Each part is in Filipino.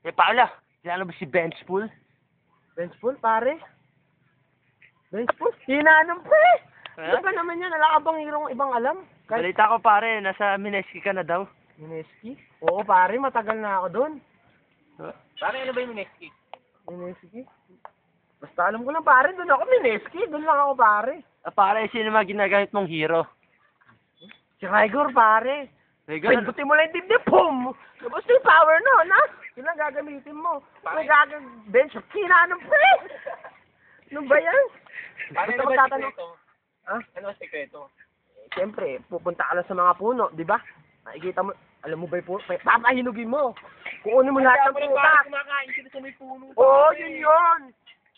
Eh, Paula, kilala mo si Benchpool? Benchpool, pare? Benchpool? Hinanong pre! Ha? Ano ba naman yan? Wala ka bang hirong ibang alam? Kahit Balita ko pare, nasa Mineski ka na daw. Mineski? Oo pare, matagal na ako doon. Pare, ano ba yung Mineski? Mineski? Basta alam ko lang pare, doon ako Mineski. Doon lang ako pare. Ah, pare, sino mga ginagamit mong hero? Si Rigor pare. Rigor? Pindutin mo lang yung dibdib, boom! Tapos yung power nun, ha? Yun lang gagamitin mo. May bench, hinanong pre! Ano ba yan? Pare, Basta ano ba magtatanong. sikreto? Ha? Ano ang sikreto? Siyempre, pupunta ka lang sa mga puno, di ba? Nakikita mo, alam mo ba yung puno? Papahinugin mo. Kukunin mo lahat ng prutas. Kumakain sila sa may puno. Oo, yun.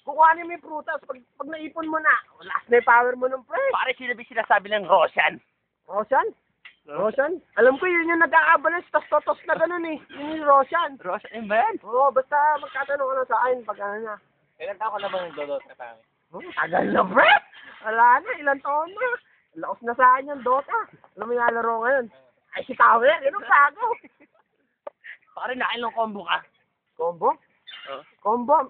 Kukuhanin mo yung prutas. Pag naipon mo na, last na yung power mo ng pre. Pare, sinasabi ng Roshan. Roshan? Roshan? Alam ko yun yung nag-aabalance, tos-totos na ganun eh. Yun yung Roshan. Roshan, yun ba yan? Oo, basta magkatanong ka na sa akin pag ano na. Ilan taon ko na bang nagdodot ka pare? Tagal na, pre! Wala na, ilang taon na. Laos na sa akin yung Dota. Alam mo yung laro ngayon? Ay, si Tower, yun ang sago. Pare, nakailang combo ka. Combo? Oh.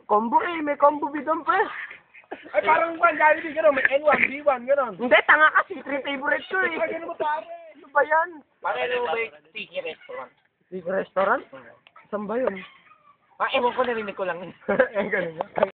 Combo eh, may combo bidon, pre. Ay, parang ba, Jollibee gano'n, may N1, B1, gano'n. Hindi, tanga kasi, 3 favorite ko eh. Ay, gano'n mo pare. Ano ba yan? Pare, ano ba yung tiki restaurant? Big restaurant? Saan ba yun? Ah, ewan ko, narinig ko lang. Eh, ganun yan.